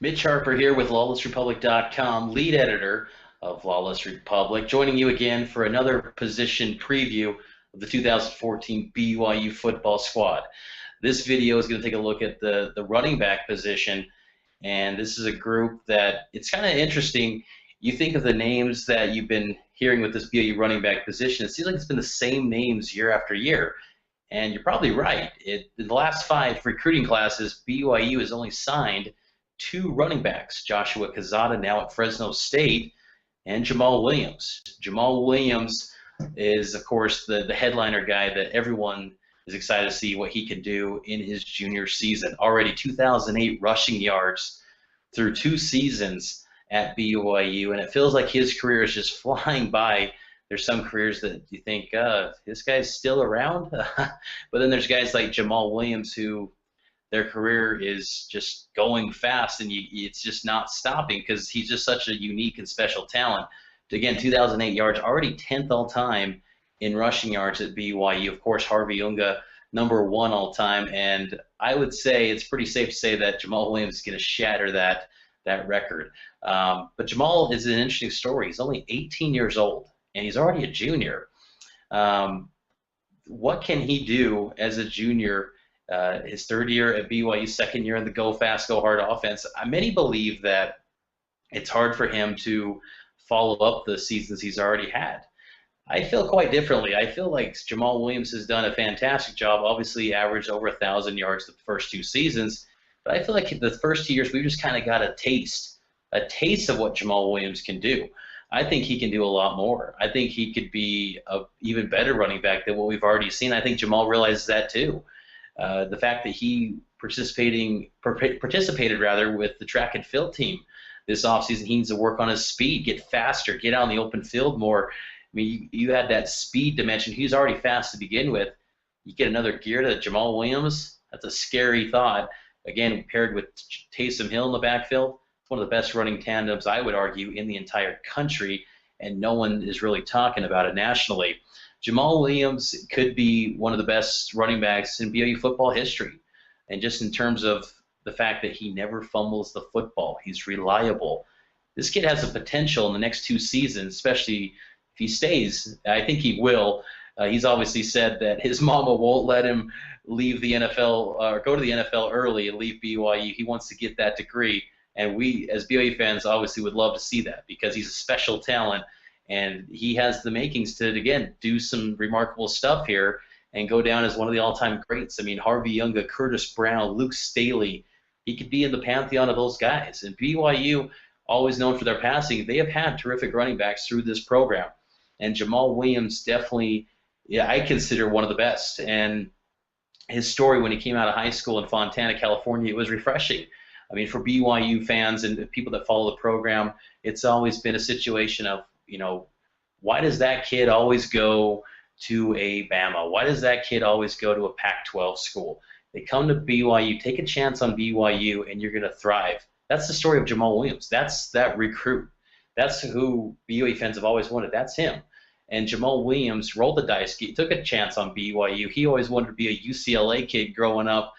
Mitch Harper here with LawlessRepublic.com, lead editor of Lawless Republic, joining you again for another position preview of the 2014 BYU football squad. This video is going to take a look at the running back position, and this is a group that it's kind of interesting. You think of the names that you've been hearing with this BYU running back position, it seems like it's been the same names year after year. And you're probably right. In the last 5 recruiting classes, BYU has only signed 2 running backs, Joshua Kazada now at Fresno State, and Jamaal Williams. Jamaal Williams is, of course, the headliner guy that everyone is excited to see what he can do in his junior season. Already 2008 rushing yards through 2 seasons at BYU, and it feels like his career is just flying by. There's some careers that you think, this guy's still around, but then there's guys like Jamaal Williams who their career is just going fast, and it's just not stopping because he's just such a unique and special talent. Again, 2008 yards, already 10th all-time in rushing yards at BYU. Of course, Harvey Unga, #1 all-time, and I would say it's pretty safe to say that Jamaal Williams is going to shatter that record. But Jamal is an interesting story. He's only 18 years old, and he's already a junior. What can he do as a junior? His 3rd year at BYU, 2nd year in the go fast, go hard offense. Many believe that it's hard for him to follow up the seasons he's already had. I feel quite differently. I feel like Jamaal Williams has done a fantastic job. Obviously, averaged over 1,000 yards the first 2 seasons, but I feel like the first 2 years we've just kind of got a taste of what Jamaal Williams can do. I think he can do a lot more. I think he could be an even better running back than what we've already seen. I think Jamal realizes that too. The fact that he participated with the track and field team this offseason, he needs to work on his speed, get faster, get out in the open field more. I mean, you had that speed dimension. He's already fast to begin with. You get another gear to Jamaal Williams, that's a scary thought. Again, paired with Taysom Hill in the backfield, it's one of the best running tandems, I would argue, in the entire country, and no one is really talking about it nationally. Jamaal Williams could be one of the best running backs in BYU football history. And just in terms of the fact that he never fumbles the football, he's reliable. This kid has the potential in the next 2 seasons, especially if he stays. I think he will. He's obviously said that his mama won't let him leave the NFL or go to the NFL early and leave BYU. He wants to get that degree. And we, as BYU fans, obviously would love to see that because he's a special talent. And he has the makings to, again, do some remarkable stuff here and go down as one of the all-time greats. I mean, Harvey Unga, Curtis Brown, Luke Staley, he could be in the pantheon of those guys. And BYU, always known for their passing, they have had terrific running backs through this program. And Jamaal Williams definitely, I consider one of the best. And his story when he came out of high school in Fontana, California, it was refreshing. I mean, for BYU fans and people that follow the program, it's always been a situation of, why does that kid always go to a Bama? Why does that kid always go to a Pac-12 school? They come to BYU, take a chance on BYU, and you're going to thrive. That's the story of Jamaal Williams. That's that recruit. That's who BYU fans have always wanted. That's him. And Jamaal Williams rolled the dice. He took a chance on BYU. He always wanted to be a UCLA kid growing up,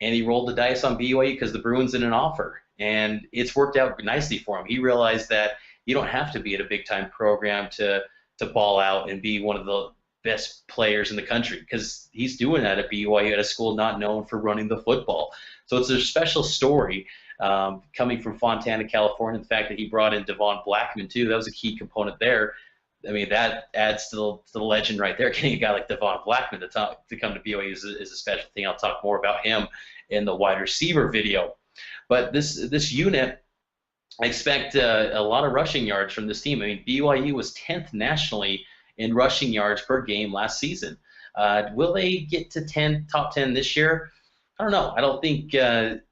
and he rolled the dice on BYU because the Bruins didn't offer. And it's worked out nicely for him. He realized that you don't have to be at a big-time program to ball out and be one of the best players in the country because he's doing that at BYU at a school not known for running the football. So it's a special story coming from Fontana, California. The fact that he brought in Devon Blackman, too, that was a key component there. I mean, that adds to the legend right there. Getting a guy like Devon Blackman to come to BYU is a special thing. I'll talk more about him in the wide receiver video. But this unit, I expect a lot of rushing yards from this team. I mean, BYU was 10th nationally in rushing yards per game last season. Will they get to top 10 this year? I don't know. I don't think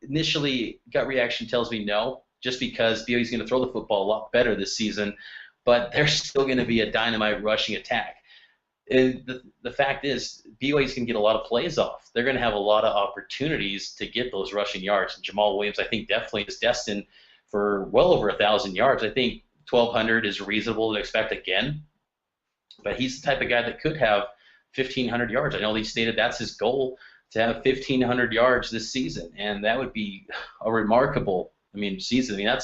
initially gut reaction tells me no, just because BYU is going to throw the football a lot better this season, but there's still going to be a dynamite rushing attack. The fact is, BYU is going to get a lot of plays off. They're going to have a lot of opportunities to get those rushing yards. And Jamaal Williams, I think, definitely is destined for well over 1,000 yards. I think 1,200 is reasonable to expect again, but he's the type of guy that could have 1,500 yards. I know he stated that's his goal, to have 1,500 yards this season, and that would be a remarkable season. I mean,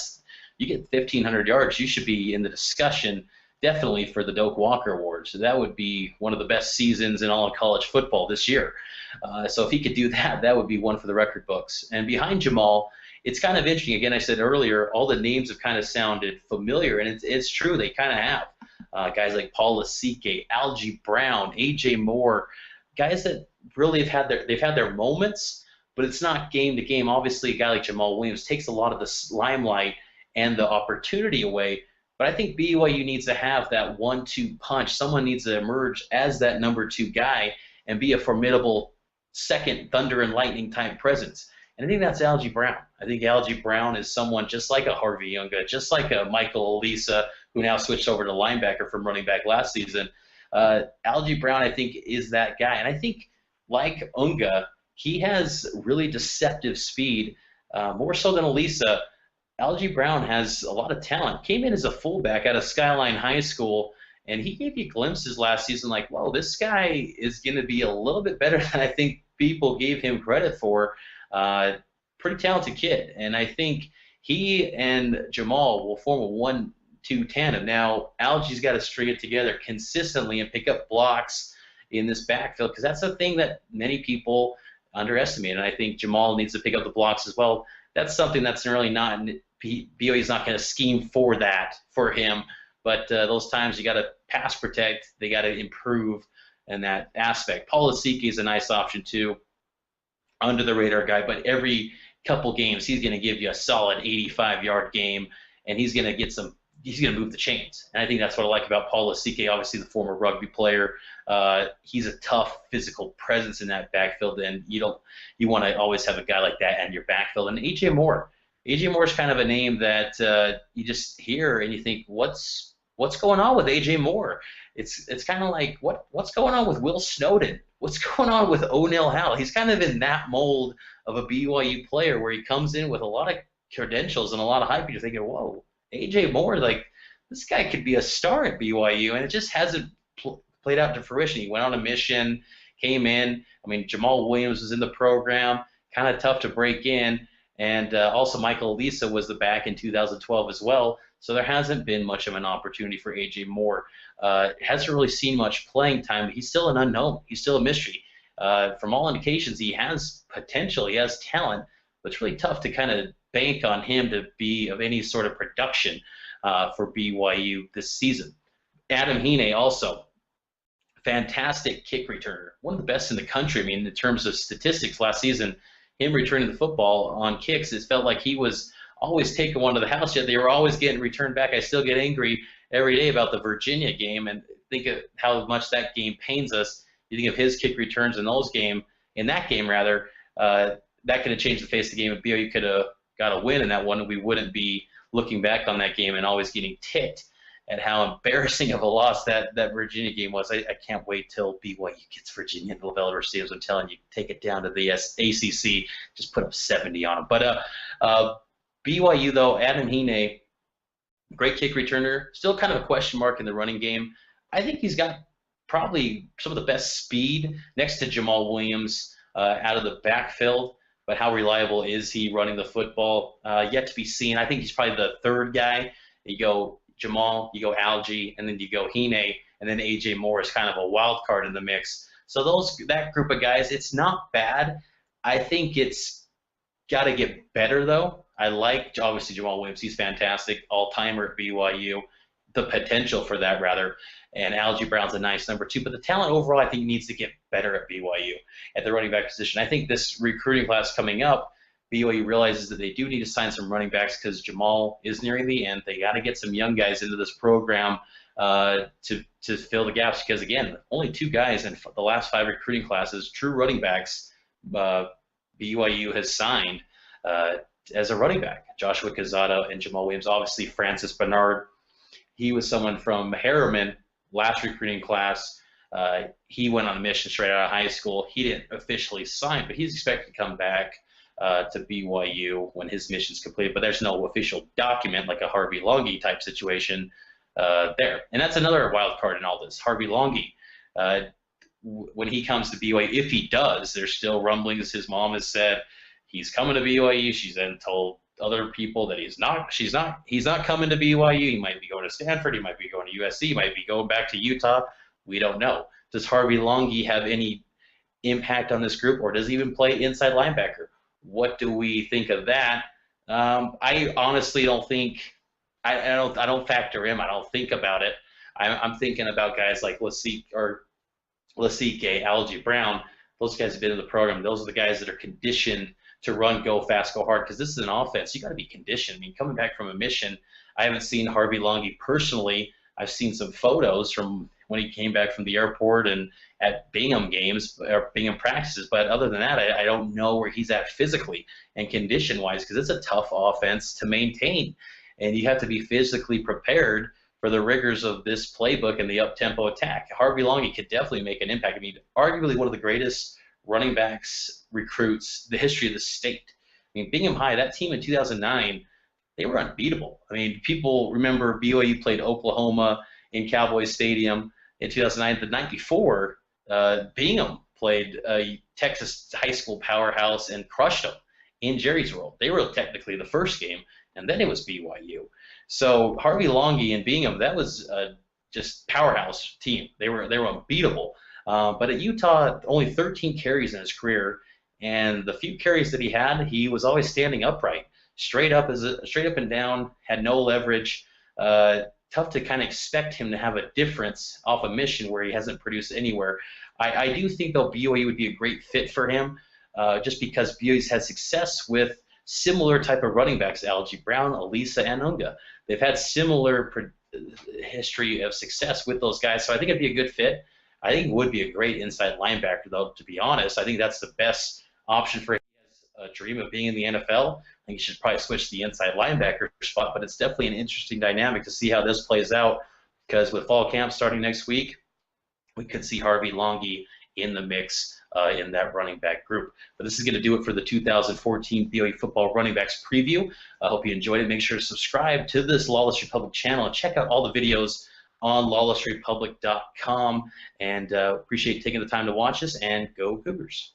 you get 1,500 yards, you should be in the discussion definitely for the Doak Walker Award. So that would be one of the best seasons in all of college football this year. So if he could do that, that would be one for the record books. And behind Jamal, it's kind of interesting. Again, I said earlier, all the names have kind of sounded familiar, and it's true. They kind of have. Guys like Paul Lasike, Algie Brown, A.J. Moore, guys that really they've had their moments, but it's not game to game. Obviously, a guy like Jamaal Williams takes a lot of the limelight and the opportunity away. But I think BYU needs to have that 1-2 punch. Someone needs to emerge as that number 2 guy and be a formidable second thunder and lightning type presence. And I think that's Algie Brown. I think Algie Brown is someone just like a Harvey Younga, just like a Michael Elisa, who now switched over to linebacker from running back last season. Algie Brown, I think, is that guy. And I think, like Unga, he has really deceptive speed, more so than Elisa. Algie Brown has a lot of talent. Came in as a fullback out of Skyline High School, and he gave you glimpses last season like, whoa, this guy is going to be a little bit better than I think people gave him credit for. Pretty talented kid, and I think he and Jamal will form a 1-2 tandem. Now, Algie's got to string it together consistently and pick up blocks in this backfield, because that's a thing that many people underestimate, and I think Jamal needs to pick up the blocks as well. That's something that's really not – BYU's not going to scheme for that for him, but those times you got to pass protect, they got to improve in that aspect. Paul Lasike is a nice option too, under the radar guy, but every couple games he's going to give you a solid 85-yard game, and he's going to move the chains. And I think that's what I like about Paul Lasike, obviously the former rugby player. He's a tough physical presence in that backfield, and you want to always have a guy like that in your backfield. And A.J. Moore is kind of a name that you just hear and you think, what's going on with A.J. Moore? It's kind of like what's going on with Will Snowden? What's going on with O'Neal Howell? He's kind of in that mold of a BYU player where he comes in with a lot of credentials and a lot of hype. You're thinking, whoa, A.J. Moore, like this guy could be a star at BYU, and it just hasn't played out to fruition. He went on a mission, came in. I mean, Jamaal Williams was in the program, kind of tough to break in. And also Michael Elisa was the back in 2012 as well. So there hasn't been much of an opportunity for A.J. Moore. Hasn't really seen much playing time. He's still an unknown. He's still a mystery. From all indications, he has potential. He has talent. But it's really tough to kind of bank on him to be of any sort of production for BYU this season. Adam Hine also. Fantastic kick returner. One of the best in the country. I mean, in terms of statistics last season, him returning the football on kicks, it felt like he was always taking one to the house, yet they were always getting returned back. I still get angry every day about the Virginia game and think of how much that game pains us. You think of his kick returns in that game, that could have changed the face of the game. If BYU could have got a win in that one, we wouldn't be looking back on that game and always getting ticked at how embarrassing of a loss that Virginia game was. I can't wait till BYU gets Virginia in the LaVell Stadium. I'm telling you, take it down to the ACC, just put up 70 on them. But BYU, though, Adam Hine, great kick returner, still kind of a question mark in the running game. I think he's got probably some of the best speed next to Jamaal Williams out of the backfield. But how reliable is he running the football? Yet to be seen. I think he's probably the third guy. You go Jamal, you go Algie, and then you go Hine, and then A.J. Moore is kind of a wild card in the mix. So that group of guys, it's not bad. I think it's got to get better, though. I like, obviously, Jamaal Williams. He's fantastic, all-timer at BYU. The potential for that, rather. And Algie Brown's a nice number 2. But the talent overall, I think, needs to get better at BYU at the running back position. I think this recruiting class coming up, BYU realizes that they do need to sign some running backs because Jamal is nearing the end. They got to get some young guys into this program to fill the gaps because, again, only 2 guys in the last 5 recruiting classes, true running backs, BYU has signed as a running back. Joshua Quezada and Jamaal Williams. Obviously, Francis Bernard, he was someone from Harriman, last recruiting class. He went on a mission straight out of high school. He didn't officially sign, but he's expected to come back to BYU when his mission's completed, but there's no official document like a Harvey Longy type situation there. And that's another wild card in all this. Harvey Longy, when he comes to BYU, if he does, there's still rumblings. His mom has said he's coming to BYU. She's then told other people that he's not coming to BYU. He might be going to Stanford. He might be going to USC. He might be going back to Utah. We don't know. Does Harvey Longy have any impact on this group, or does he even play inside linebacker? What do we think of that? I honestly don't think I don't factor him. I don't think about it. I'm thinking about guys like Lasike, Algie Brown. Those guys have been in the program. Those are the guys that are conditioned to run, go fast, go hard, because this is an offense. You got to be conditioned. I mean, coming back from a mission, I haven't seen Harvey Longy personally. I've seen some photos from when he came back from the airport and at Bingham games or Bingham practices. But other than that, I don't know where he's at physically and condition-wise, because it's a tough offense to maintain, and you have to be physically prepared for the rigors of this playbook and the up-tempo attack. Harvey Longy could definitely make an impact. I mean, arguably one of the greatest running backs recruits the history of the state. I mean, Bingham High, that team in 2009, they were unbeatable. I mean, people remember BYU played Oklahoma in Cowboy Stadium in 2009. The night before, Bingham played a Texas high school powerhouse and crushed them in Jerry's World. They were technically the first game, and then it was BYU. So Harvey Longy and Bingham, that was just powerhouse team. They were unbeatable. But at Utah, only 13 carries in his career, and the few carries that he had, he was always standing upright, straight up and down, had no leverage. Tough to kind of expect him to have a difference off a mission where he hasn't produced anywhere. I do think, though, BYU would be a great fit for him, just because BYU's had success with similar type of running backs, Algie Brown, Elisa, and Unga. They've had similar history of success with those guys, so I think it'd be a good fit. I think it would be a great inside linebacker, though, to be honest. I think that's the best option for him. He has a dream of being in the NFL. I think he should probably switch the inside linebacker spot, but it's definitely an interesting dynamic to see how this plays out, because with fall camp starting next week, we could see Harvey Longy in the mix in that running back group. But this is going to do it for the 2014 BYU football running backs preview. I hope you enjoyed it. Make sure to subscribe to this Lawless Republic channel and check out all the videos on lawlessrepublic.com. And appreciate taking the time to watch us, and go Cougars.